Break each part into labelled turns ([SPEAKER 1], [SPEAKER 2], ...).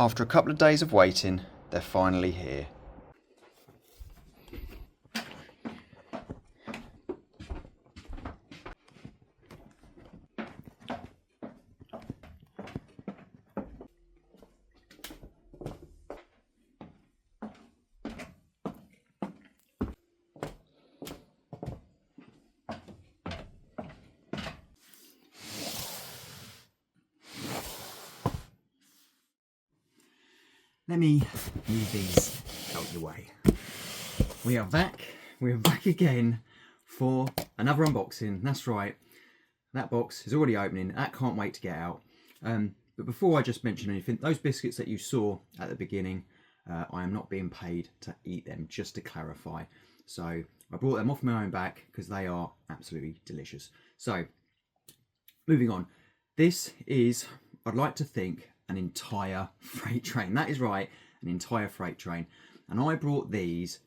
[SPEAKER 1] After a couple of days of waiting, they're finally here.
[SPEAKER 2] Let me move these out the way. We are back again for another unboxing. That's right, that box is already opening. That can't wait to get out. But before I just mention anything, those biscuits that you saw at the beginning, I am not being paid to eat them, just to clarify. So I brought them off my own back because they are absolutely delicious. So moving on, this is, I'd like to think, an entire freight train. That is right, an entire freight train. And I brought these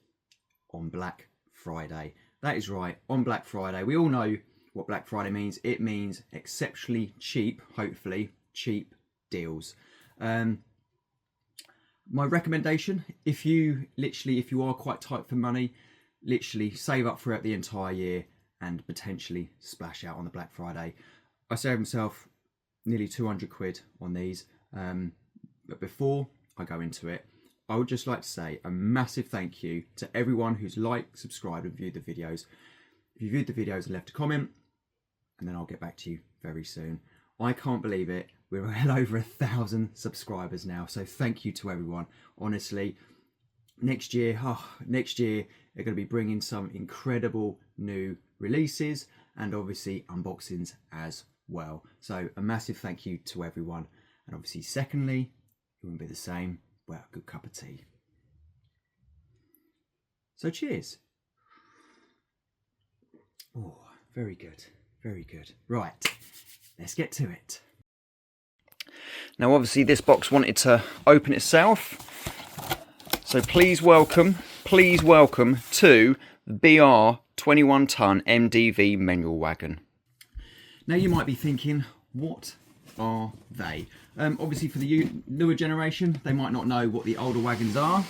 [SPEAKER 2] on Black Friday. That is right, on Black Friday. We all know what Black Friday means. It means exceptionally cheap, hopefully, cheap deals. My recommendation, if you are quite tight for money, literally save up throughout the entire year and potentially splash out on the Black Friday. I saved myself nearly 200 quid on these. But before I go into it, I would just like to say a massive thank you to everyone who's liked, subscribed and viewed the videos. If you viewed the videos and left a comment, and then I'll get back to you very soon. I can't believe it. We're well over 1,000 subscribers now. So thank you to everyone. Honestly, next year they're going to be bringing some incredible new releases and obviously unboxings as well. So a massive thank you to everyone. And obviously, secondly, it wouldn't be the same without a good cup of tea. So cheers. Oh, very good, very good. Right, let's get to it.
[SPEAKER 1] Now obviously this box wanted to open itself. So please welcome to the BR 21 ton MDV manual wagon.
[SPEAKER 2] Now you might be thinking, what are they? Obviously for the newer generation, they might not know what the older wagons are.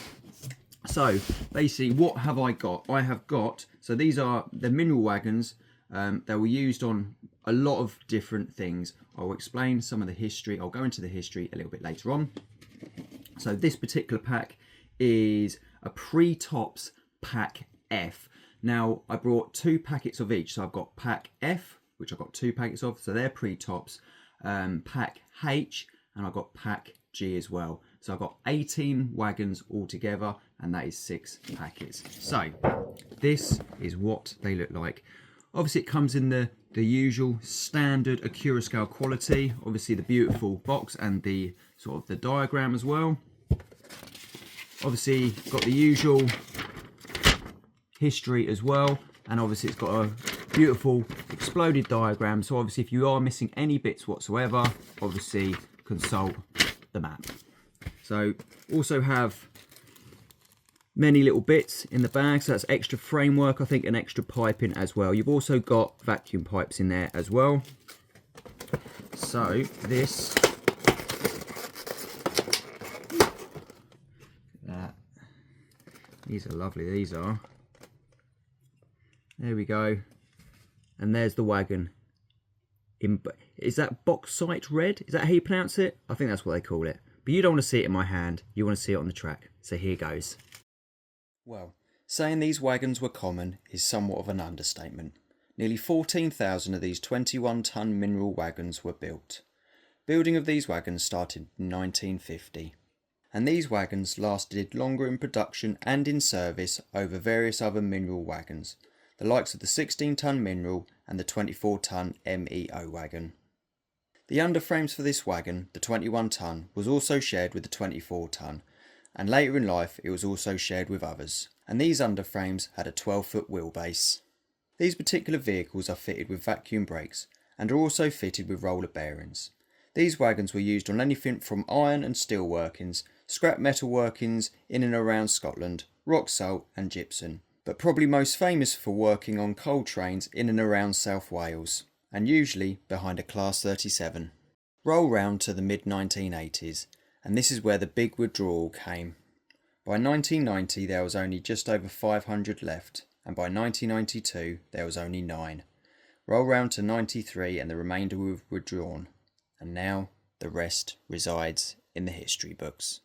[SPEAKER 2] So basically, what have I got? I have got, so these are the mineral wagons. They were used on a lot of different things. I'll explain some of the history. I'll go into the history a little bit later on. So this particular pack is a pre-tops pack F. Now I brought 2 packets of each. So I've got pack F, which I've got 2 packets of, so they're pre-tops. Pack H, and I've got pack G as well. So I've got 18 wagons altogether, and that is 6 packets. So this is what they look like. Obviously it comes in the usual standard Accurascale quality. Obviously the beautiful box and the sort of the diagram as well. Obviously got the usual history as well, and obviously it's got a beautiful exploded diagram. So obviously if you are missing any bits whatsoever, obviously consult the map. So also have many little bits in the bag, so that's extra framework, I think, and extra piping as well. You've also got vacuum pipes in there as well. So this, these are lovely, these are. There we go. And there's the wagon. Is that bauxite red? Is that how you pronounce it? I think that's what they call it. But you don't want to see it in my hand. You want to see it on the track. So here goes.
[SPEAKER 1] Well, saying these wagons were common is somewhat of an understatement. Nearly 14,000 of these 21-ton mineral wagons were built. Building of these wagons started in 1950. And these wagons lasted longer in production and in service over various other mineral wagons, the likes of the 16-ton mineral and the 24-ton MEO wagon. The underframes for this wagon, the 21-ton, was also shared with the 24-ton, and later in life it was also shared with others, and these underframes had a 12-foot wheelbase. These particular vehicles are fitted with vacuum brakes and are also fitted with roller bearings. These wagons were used on anything from iron and steel workings, scrap metal workings in and around Scotland, rock salt and gypsum, but probably most famous for working on coal trains in and around South Wales, and usually behind a Class 37. Roll round to the mid-1980s, and this is where the big withdrawal came. By 1990 there was only just over 500 left, and by 1992 there was only 9. Roll round to 93 and the remainder were withdrawn, and now the rest resides in the history books.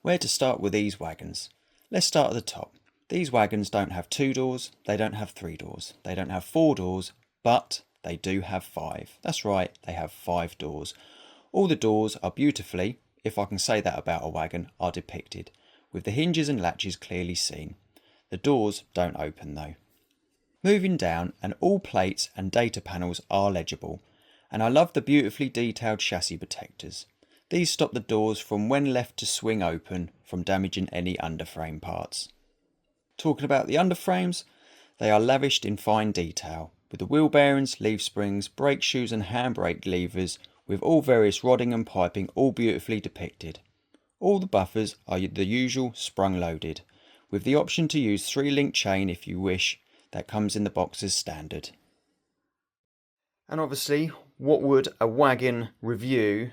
[SPEAKER 1] Where to start with these wagons? Let's start at the top. These wagons don't have 2 doors, they don't have 3 doors, they don't have 4 doors, but they do have 5. That's right, they have 5 doors. All the doors are beautifully, if I can say that about a wagon, are depicted, with the hinges and latches clearly seen. The doors don't open though. Moving down, and all plates and data panels are legible, and I love the beautifully detailed chassis protectors. These stop the doors from, when left to swing open, from damaging any underframe parts. Talking about the underframes, they are lavished in fine detail, with the wheel bearings, leaf springs, brake shoes and handbrake levers, with all various rodding and piping all beautifully depicted. All the buffers are the usual sprung loaded, with the option to use 3-link chain if you wish, that comes in the box as standard. And obviously, what would a wagon review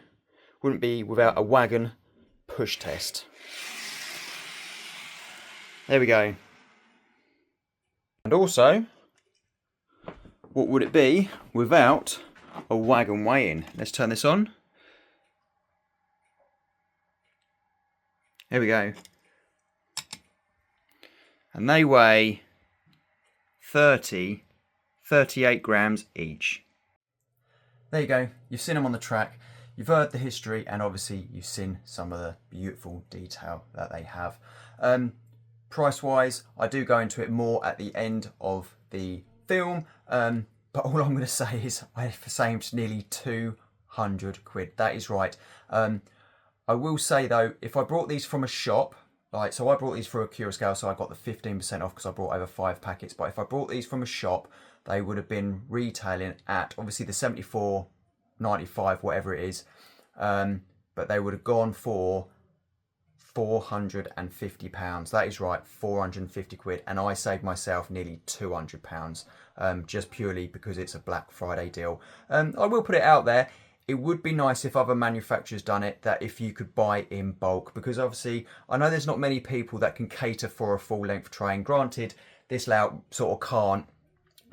[SPEAKER 1] wouldn't be without a wagon push test. There we go. And also, what would it be without a wagon weigh-in? Let's turn this on. There we go. And they weigh 38 grams each. There you go. You've seen them on the track. You've heard the history, and obviously you've seen some of the beautiful detail that they have. Price wise, I do go into it more at the end of the film, but all I'm going to say is I've saved nearly 200 quid. That is right. I will say though, if I brought these from a shop, like, so I brought these through Accurascale, so I got the 15% off because I brought over 5 packets. But if I brought these from a shop, they would have been retailing at obviously the 74.95, whatever it is, but they would have gone for £450. That is right, 450 quid, and I saved myself nearly £200, just purely because it's a Black Friday deal. I will put it out there. It would be nice if other manufacturers done it, that if you could buy in bulk, because obviously I know there's not many people that can cater for a full length train. Granted, this layout sort of can't,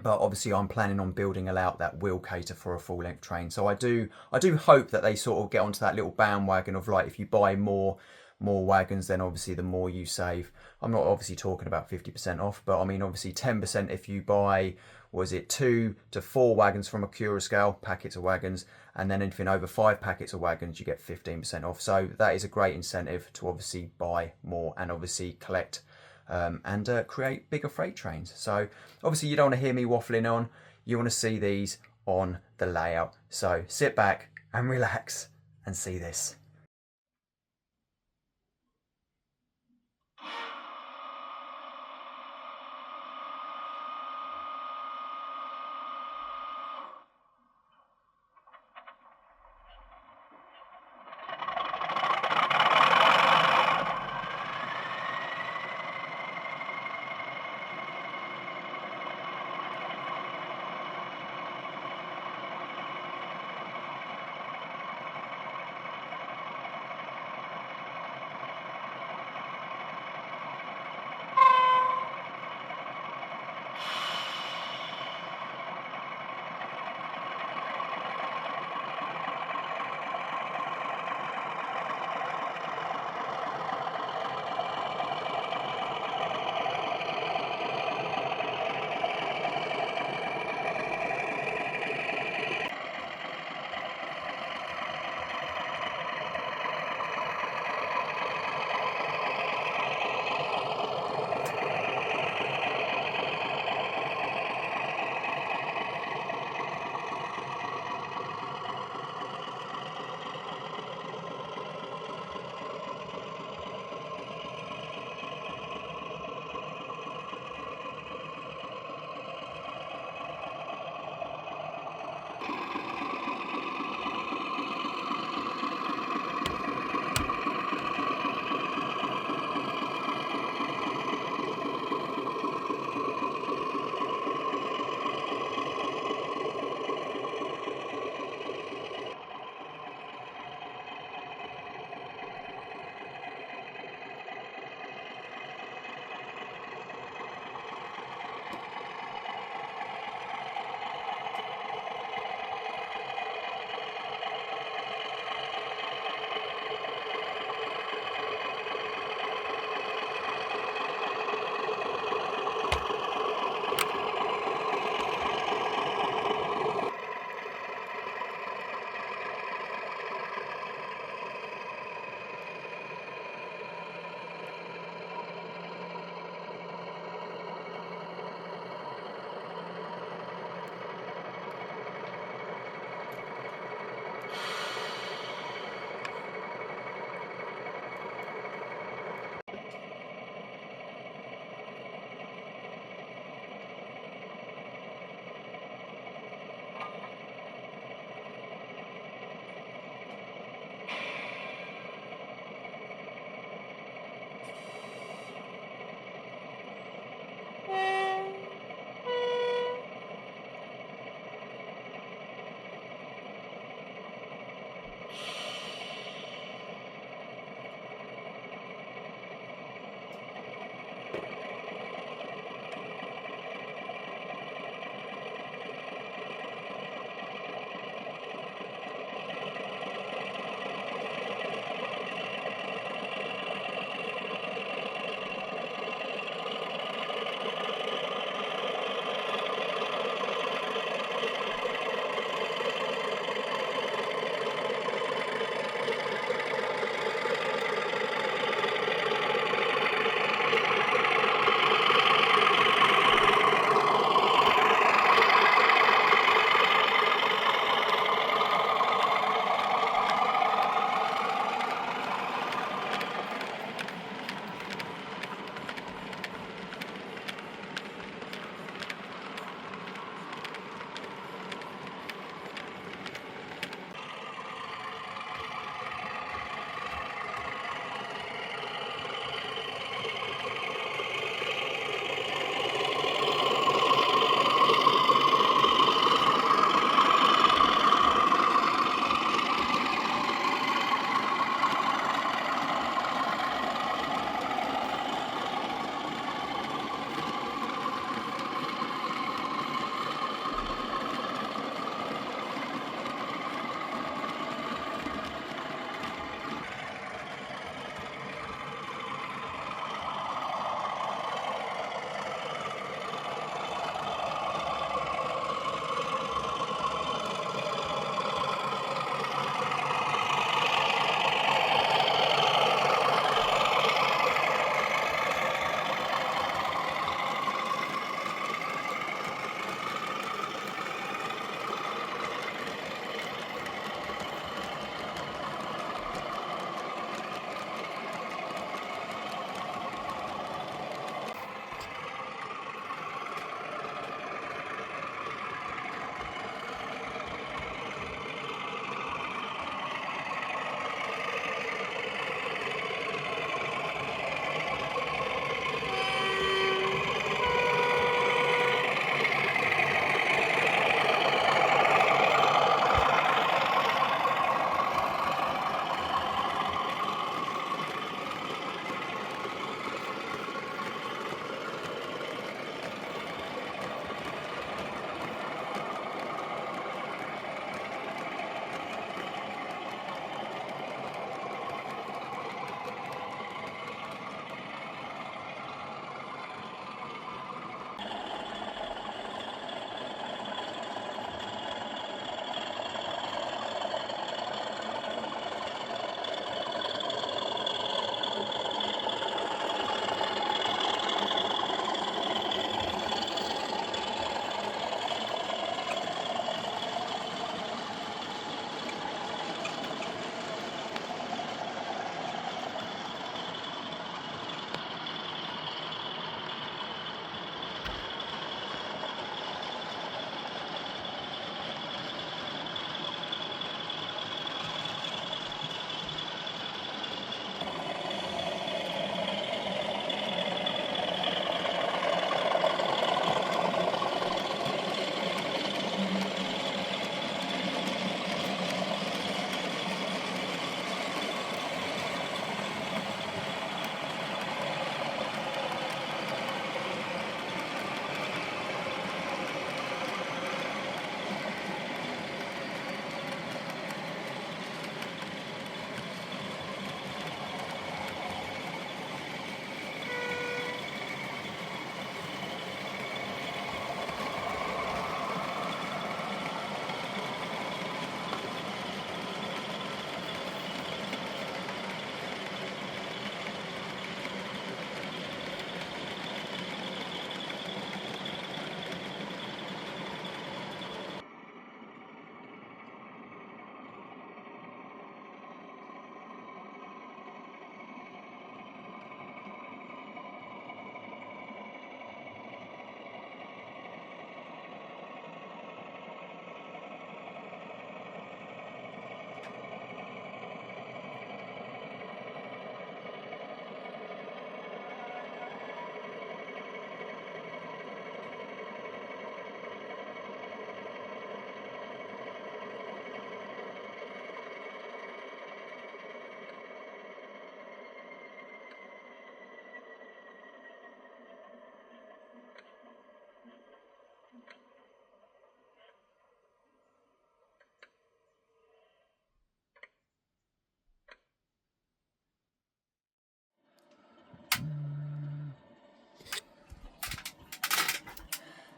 [SPEAKER 1] but obviously I'm planning on building a layout that will cater for a full length train. So I do hope that they sort of get onto that little bandwagon of, like, if you buy more wagons, then obviously the more you save. I'm not obviously talking about 50% off, but I mean obviously 10% if you buy, was it 2 to 4 wagons from Accurascale, packets of wagons, and then anything over 5 packets of wagons, you get 15% off. So that is a great incentive to obviously buy more and obviously collect and create bigger freight trains. So obviously you don't want to hear me waffling on, you want to see these on the layout. So sit back and relax and see this.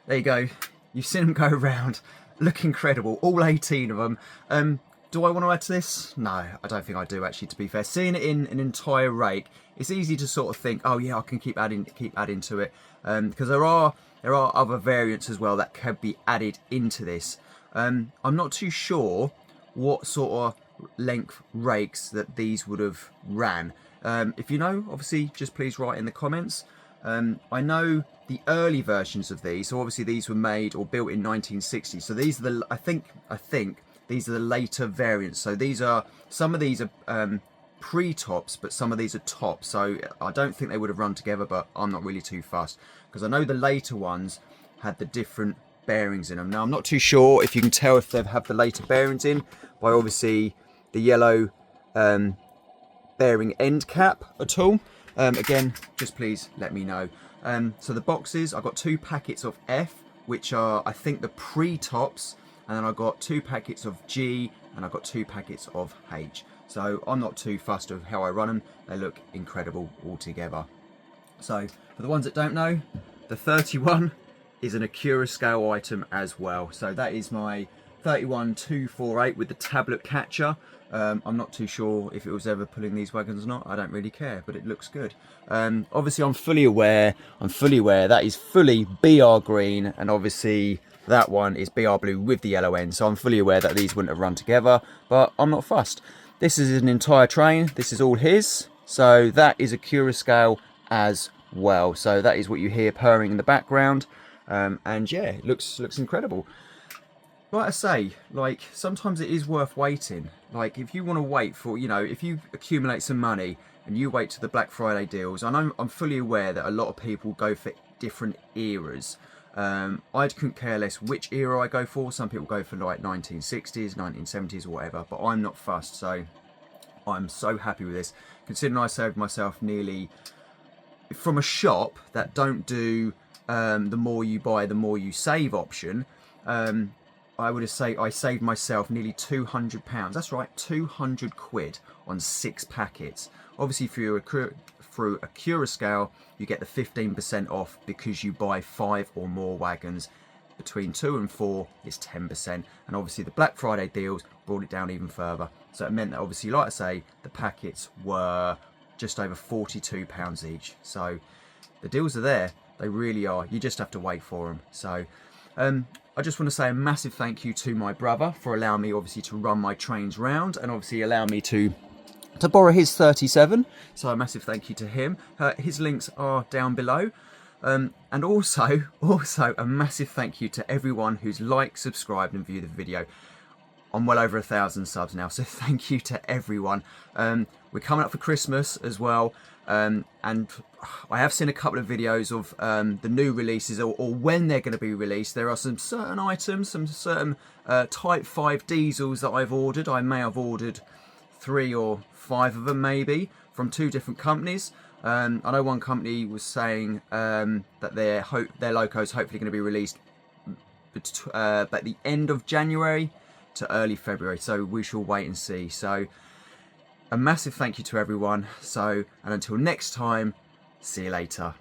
[SPEAKER 2] there you go. You've seen them go around. Look incredible. All 18 of them. Do I want to add to this? No, I don't think I do, actually, to be fair. Seeing it in an entire rake, it's easy to sort of think, oh yeah, I can keep adding to it. Because there are other variants as well that can be added into this. I'm not too sure what sort of length rakes that these would have ran. If you know, obviously, just please write in the comments. I know the early versions of these, so obviously these were made or built in 1960. So these are the, I think these are the later variants. So these are, some of these are pre-tops, but some of these are tops. So I don't think they would have run together, but I'm not really too fussed because I know the later ones had the different bearings in them. Now I'm not too sure if you can tell if they've had the later bearings in by obviously the yellow bearing end cap at all. Again, just please let me know. So the boxes, I've got 2 packets of F, which are I think the pre-tops, and then I've got 2 packets of G, and I've got 2 packets of H. So I'm not too fussed with how I run them. They look incredible altogether. So for the ones that don't know, the 31 is an Accurascale item as well. So that is my 31248 with the tablet catcher. I'm not too sure if it was ever pulling these wagons or not. I don't really care, but it looks good. Obviously I'm fully aware that is fully BR green, and obviously that one is BR blue with the yellow end. So I'm fully aware that these wouldn't have run together, but I'm not fussed. This is an entire train. This is all his. So that is Accurascale as well. So that is what you hear purring in the background. And yeah, it looks incredible. Like I say, like sometimes it is worth waiting. Like if you want to wait for, you know, if you accumulate some money and you wait to the Black Friday deals, I know I'm fully aware that a lot of people go for different eras. I couldn't care less which era I go for. Some people go for like 1960s, 1970s or whatever, but I'm not fussed. So I'm so happy with this, considering I saved myself nearly, from a shop that don't do the more you buy, the more you save option. I would say I saved myself nearly £200. That's right, 200 quid on 6 packets. Obviously through Accurascale, you get the 15% off because you buy 5 or more wagons. Between 2 and 4 is 10%. And obviously the Black Friday deals brought it down even further. So it meant that obviously, like I say, the packets were just over £42 each. So the deals are there. They really are. You just have to wait for them. So I just want to say a massive thank you to my brother for allowing me obviously to run my trains round and obviously allow me to borrow his 37. So a massive thank you to him. His links are down below. And also a massive thank you to everyone who's liked, subscribed and viewed the video. I'm well over 1,000 subs now, so thank you to everyone. We're coming up for Christmas as well. And I have seen a couple of videos of the new releases or when they're going to be released. There are some certain items, some certain Type 5 diesels that I've ordered. I may have ordered 3 or 5 of them maybe from 2 different companies. I know one company was saying that their loco's hopefully going to be released at the end of January to early February. So we shall wait and see. So a massive thank you to everyone. So, and until next time, see you later.